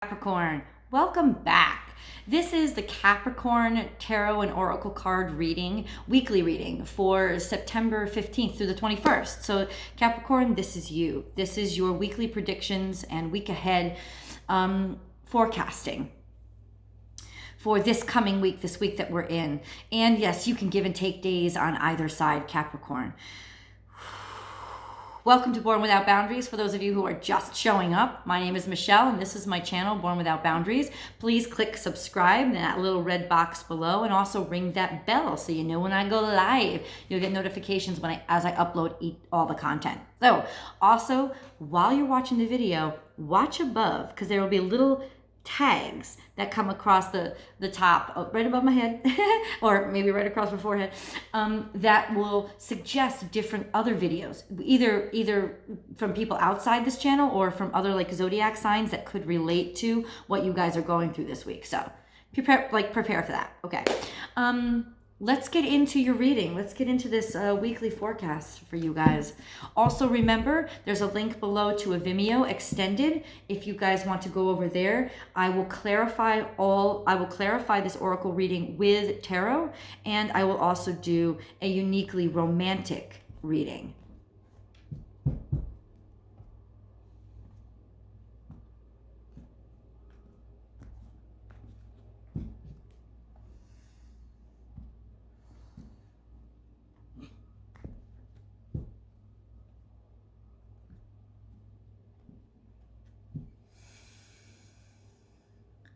Capricorn, welcome back. This is the Capricorn Tarot and Oracle card reading, weekly reading for September 15th through the 21st. So Capricorn, this is you. This is your weekly predictions and week ahead forecasting for this coming week, this week that we're in. And yes, you can give and take days on either side, Capricorn. Welcome to Born Without Boundaries. For those of you who are just showing up, my name is Michelle and this is my channel, Born Without Boundaries. Please click subscribe in that little red box below and also ring that bell so you know when I go live. You'll get notifications as I upload all the content. So also, while you're watching the video, watch above because there will be little tags that come across the top, right above my head, or maybe right across my forehead, that will suggest different other videos, either from people outside this channel or from other like zodiac signs that could relate to what you guys are going through this week. So prepare for that. Okay. Let's get into your reading. Let's get into this weekly forecast for you guys. Also remember, there's a link below to a Vimeo extended. If you guys want to go over there, I will clarify this oracle reading with tarot, and I will also do a uniquely romantic reading.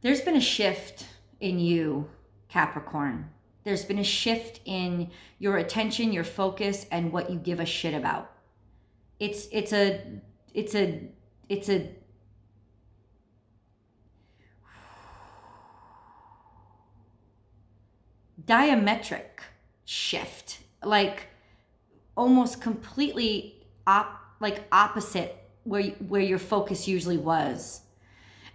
There's been a shift in you, Capricorn. There's been a shift in your attention, your focus, and what you give a shit about. It's a diametric shift, like almost completely opposite where your focus usually was.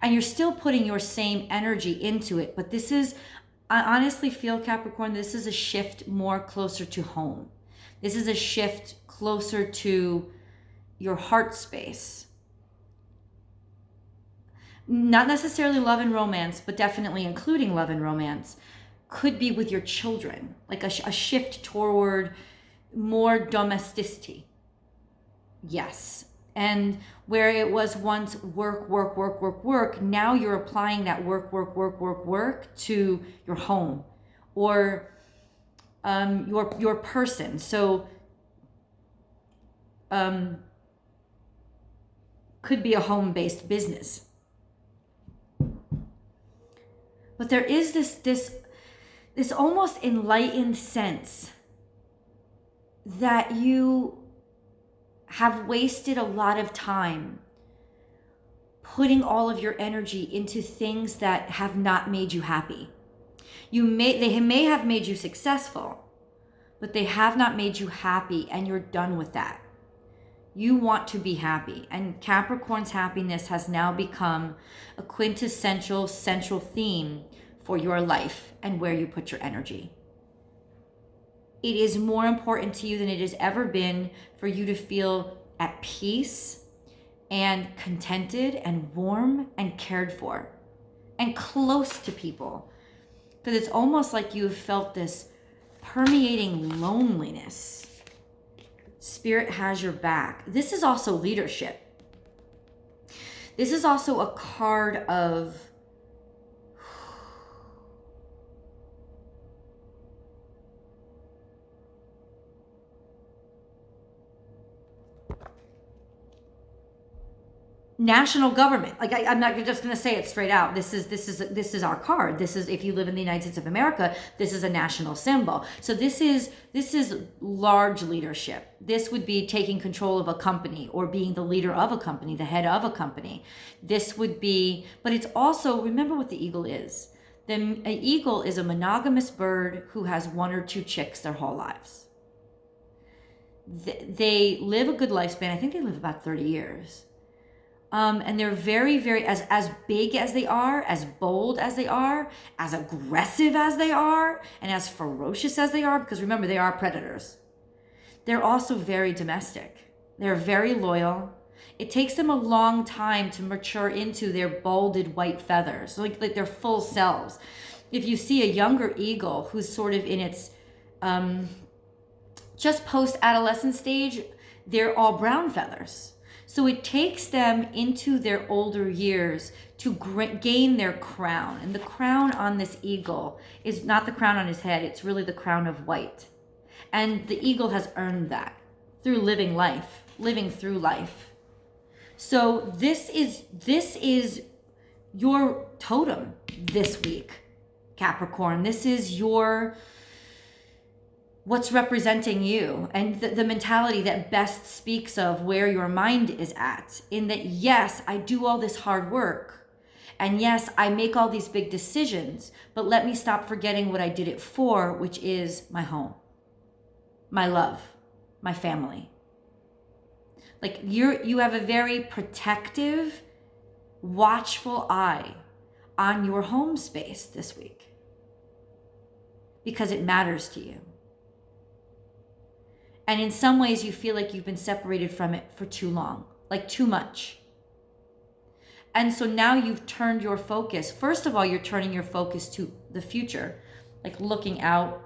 And you're still putting your same energy into it. But this is, I honestly feel, Capricorn, this is a shift more closer to home. This is a shift closer to your heart space. Not necessarily love and romance, but definitely including love and romance. Could be with your children, like a shift toward more domesticity. Yes. And where it was once work, now you're applying that work to your home or your person. So could be a home-based business. But there is this almost enlightened sense that you have wasted a lot of time putting all of your energy into things that have not made you happy. They may have made you successful, but they have not made you happy, and you're done with that. You want to be happy, and Capricorn's happiness has now become a quintessential central theme for your life and where you put your energy. It is more important to you than it has ever been for you to feel at peace and contented and warm and cared for and close to people. Because it's almost like you've felt this permeating loneliness. Spirit has your back. This is also leadership. This is also a card of national government. Like I'm not just going to say it straight out. This is our card. This is, if you live in the United States of America, this is a national symbol. So this is large leadership. This would be taking control of a company or being the leader of a company, the head of a company. This would be, but it's also, remember what the eagle is. An eagle is a monogamous bird who has one or two chicks their whole lives. They live a good lifespan. I think they live about 30 years. And they're very, very, as big as they are, as bold as they are, as aggressive as they are, and as ferocious as they are, because remember, they are predators. They're also very domestic. They're very loyal. It takes them a long time to mature into their balded white feathers, like their full selves. If you see a younger eagle who's sort of in its just post-adolescent stage, they're all brown feathers. So it takes them into their older years to gain their crown. And the crown on this eagle is not the crown on his head, it's really the crown of white. And the eagle has earned that through living through life. So this is your totem this week, Capricorn. This is what's representing you, and the mentality that best speaks of where your mind is at, in that, yes, I do all this hard work, and yes, I make all these big decisions, but let me stop forgetting what I did it for, which is my home, my love, my family. Like you have a very protective, watchful eye on your home space this week because it matters to you. And in some ways you feel like you've been separated from it for too long, like too much. And so now you've turned your focus. First of all, you're turning your focus to the future, like looking out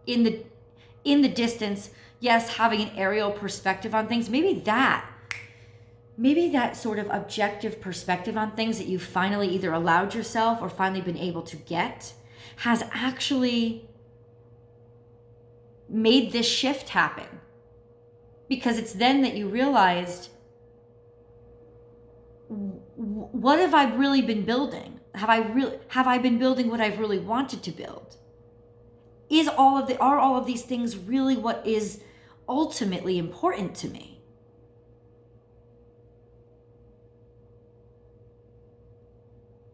in the distance. Yes, having an aerial perspective on things. Maybe that sort of objective perspective on things that you've finally either allowed yourself or finally been able to get has actually made this shift happen. Because it's then that you realized, what have I really been building? Have I been building what I've really wanted to build? Are all of these things really what is ultimately important to me?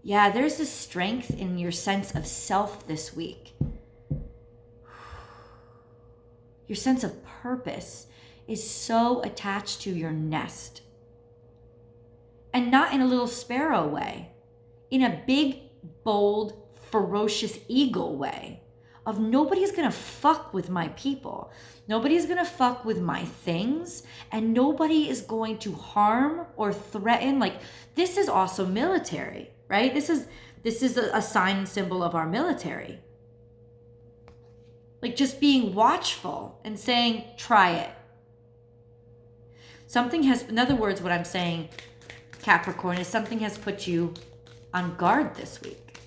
Yeah, there's this strength in your sense of self this week. Your sense of purpose is so attached to your nest. And not in a little sparrow way, in a big, bold, ferocious eagle way. Of nobody's gonna fuck with my people. Nobody's gonna fuck with my things. And nobody is going to harm or threaten. Like, this is also military, right? This is a sign and symbol of our military. Like just being watchful and saying, try it. In other words, what I'm saying, Capricorn, is something has put you on guard this week.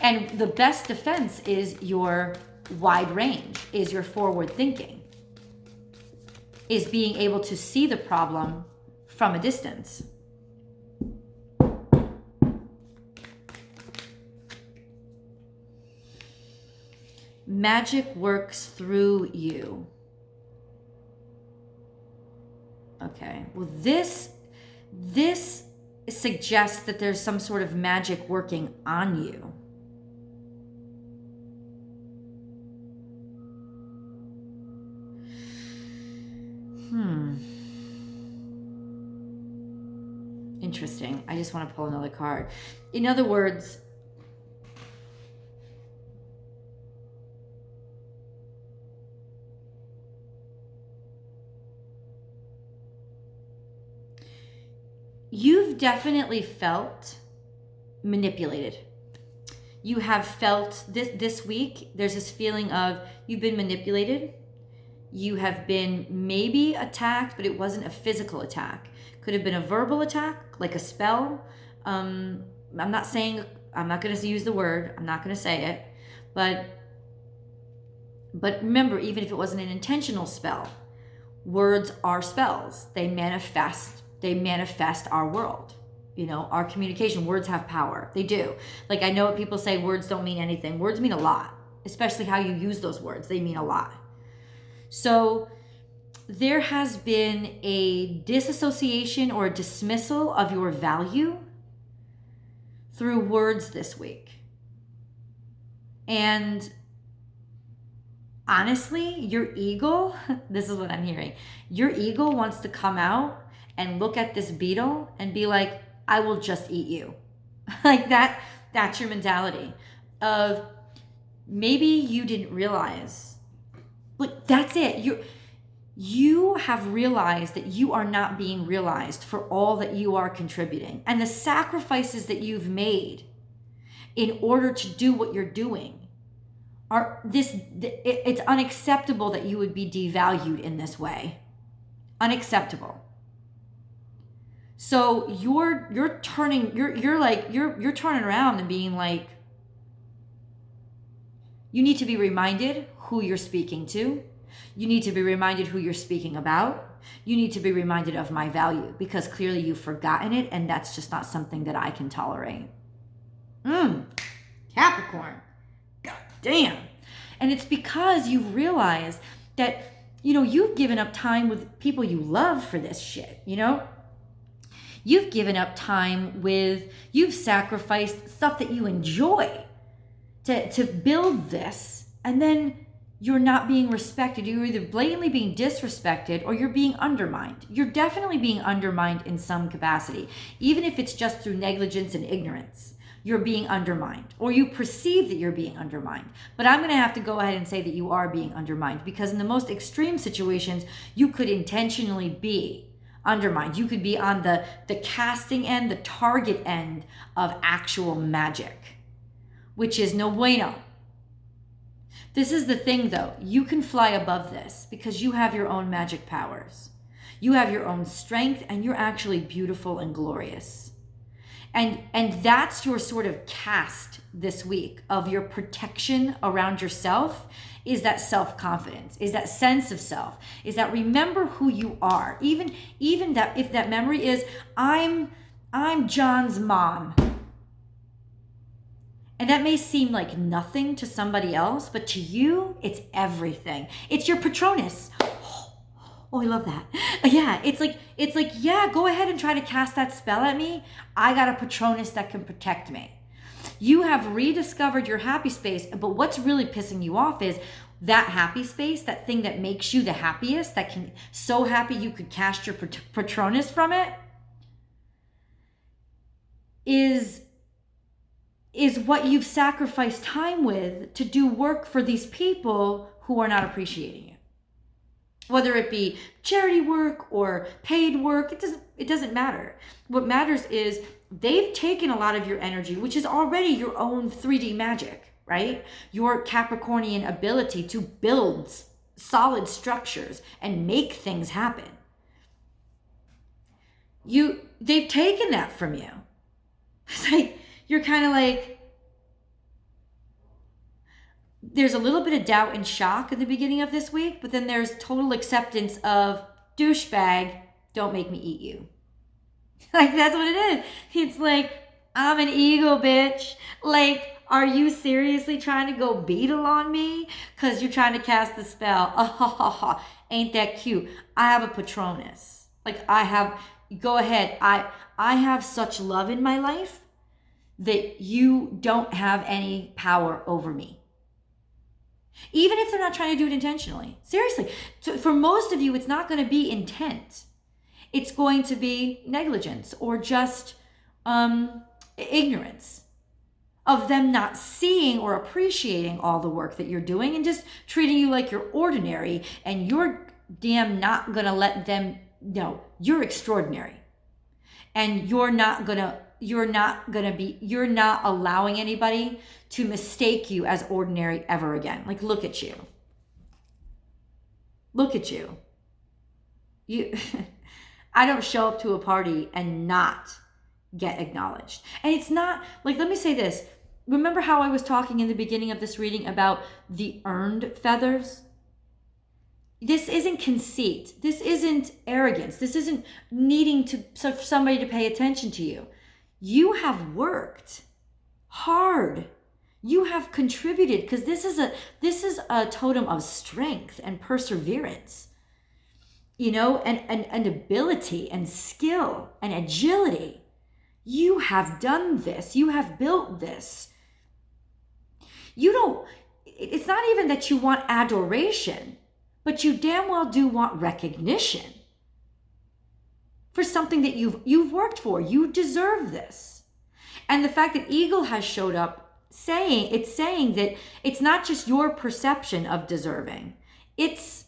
And the best defense is your wide range, is your forward thinking, is being able to see the problem from a distance. Magic works through you. Okay, well this suggests that there's some sort of magic working on you. Interesting. I just want to pull another card. In other words, you've definitely felt manipulated. You have felt this week, there's this feeling of you've been manipulated. You have been maybe attacked, but it wasn't a physical attack. Could have been a verbal attack, like a spell. I'm not going to use the word. I'm not going to say it. But remember, even if it wasn't an intentional spell, words are spells. They manifest our world. You know, our communication. Words have power. They do. Like, I know what people say, words don't mean anything. Words mean a lot, especially how you use those words. They mean a lot. So there has been a disassociation or a dismissal of your value through words this week. And honestly, your ego, this is what I'm hearing, your ego wants to come out and look at this beetle and be like, I will just eat you. Like that's your mentality of maybe you didn't realize. Like, that's it. you have realized that you are not being realized for all that you are contributing, and the sacrifices that you've made in order to do what you're doing it's unacceptable that you would be devalued in this way. Unacceptable. So you're turning around and being like, you need to be reminded who you're speaking to. You need to be reminded who you're speaking about. You need to be reminded of my value, because clearly you've forgotten it, and that's just not something that I can tolerate. Capricorn. God damn. And it's because you've realized that, you've given up time with people you love for this shit, You've given up time you've sacrificed stuff that you enjoy to build this, and then you're not being respected. You're either blatantly being disrespected or you're being undermined. You're definitely being undermined in some capacity, even if it's just through negligence and ignorance. You're being undermined, or you perceive that you're being undermined. But I'm going to have to go ahead and say that you are being undermined, because in the most extreme situations, you could intentionally be undermined. You could be on the casting end, the target end of actual magic, which is no bueno. This is the thing, though. You can fly above this because you have your own magic powers. You have your own strength, and you're actually beautiful and glorious. And that's your sort of cast this week of your protection around yourself, is that self-confidence, is that sense of self, is that remember who you are. Even that, if that memory is, I'm John's mom. And that may seem like nothing to somebody else, but to you, it's everything. It's your Patronus. Oh, I love that. Yeah, it's like, yeah, go ahead and try to cast that spell at me. I got a Patronus that can protect me. You have rediscovered your happy space, but what's really pissing you off is that happy space, that thing that makes you the happiest, that can, so happy you could cast your Patronus from it, is what you've sacrificed time with to do work for these people who are not appreciating you. Whether it be charity work or paid work, it doesn't matter. What matters is they've taken a lot of your energy, which is already your own 3D magic, right? Your Capricornian ability to build solid structures and make things happen. They've taken that from you. It's like, you're kind of like, there's a little bit of doubt and shock at the beginning of this week, but then there's total acceptance of, douchebag, don't make me eat you. Like, that's what it is. It's like, I'm an ego, bitch. Like, are you seriously trying to go beetle on me? Because you're trying to cast the spell. Oh, ha, ha, ha. Ain't that cute? I have a Patronus. Like, go ahead. I have such love in my life that you don't have any power over me. Even if they're not trying to do it intentionally. Seriously. So for most of you, it's not going to be intent. It's going to be negligence or just ignorance of them not seeing or appreciating all the work that you're doing and just treating you like you're ordinary, and you're damn not going to let them know you're extraordinary. And you're not allowing anybody to mistake you as ordinary ever again. Like, look at you. Look at you. I don't show up to a party and not get acknowledged. And it's not, like, let me say this. Remember how I was talking in the beginning of this reading about the earned feathers? This isn't conceit. This isn't arrogance. This isn't needing somebody to pay attention to you. You have worked hard. You have contributed, because this is a totem of strength and perseverance, and ability and skill and agility. You have done this. You have built this. It's not even that you want adoration, but you damn well do want recognition for something that you've worked for. You deserve this. And the fact that Eagle has showed up saying that it's not just your perception of deserving. It's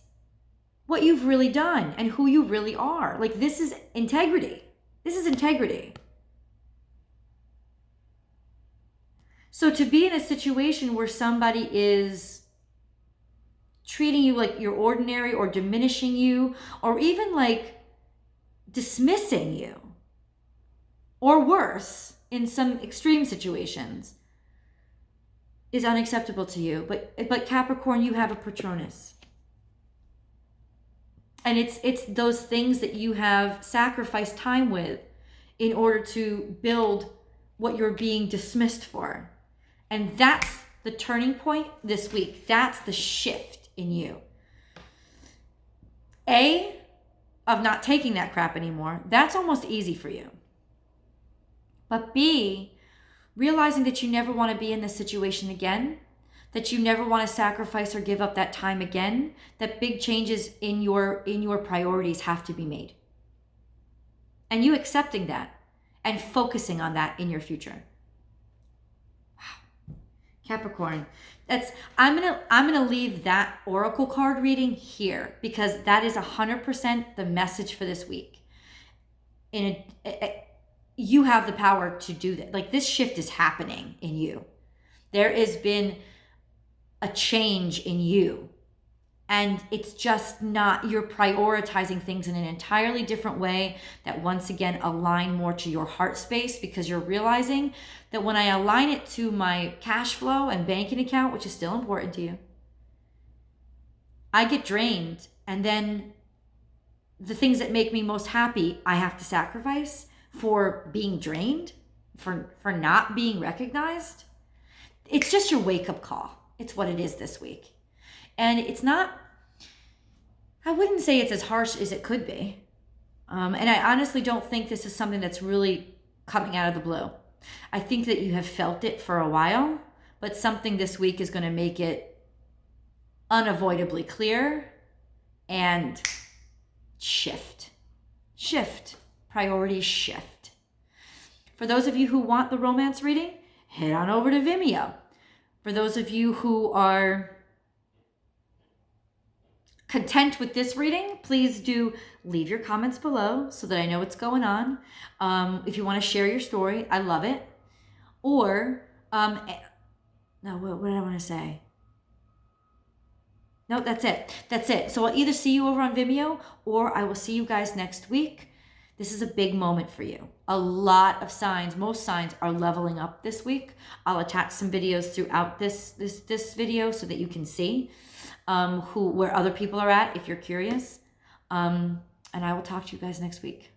what you've really done and who you really are. Like, this is integrity. This is integrity. So to be in a situation where somebody is treating you like you're ordinary or diminishing you or even like dismissing you, or worse in some extreme situations, is unacceptable to you. But Capricorn, you have a Patronus. And it's those things that you have sacrificed time with in order to build what you're being dismissed for. And that's the turning point this week. That's the shift in you. A, of not taking that crap anymore. That's almost easy for you. But B, realizing that you never want to be in this situation again, that you never want to sacrifice or give up that time again, that big changes in your priorities have to be made. And you accepting that and focusing on that in your future. Wow. Capricorn, I'm gonna leave that oracle card reading here because that is 100% the message for this week. You have the power to do that. Like, this shift is happening in you. There has been a change in you. And it's just not, you're prioritizing things in an entirely different way that once again align more to your heart space, because you're realizing that when I align it to my cash flow and banking account, which is still important to you, I get drained. And then the things that make me most happy, I have to sacrifice for being drained, for not being recognized. It's just your wake-up call. It's what it is this week. And it's not, I wouldn't say it's as harsh as it could be. And I honestly don't think this is something that's really coming out of the blue. I think that you have felt it for a while, but something this week is going to make it unavoidably clear and shift. Priorities shift. For those of you who want the romance reading, head on over to Vimeo. For those of you who are content with this reading, please do leave your comments below so that I know what's going on. If you want to share your story, I love it. Or, no, what did I want to say? No, that's it. So I'll either see you over on Vimeo or I will see you guys next week. This is a big moment for you. A lot of signs, most signs are leveling up this week. I'll attach some videos throughout this video so that you can see where other people are at if you're curious. And I will talk to you guys next week.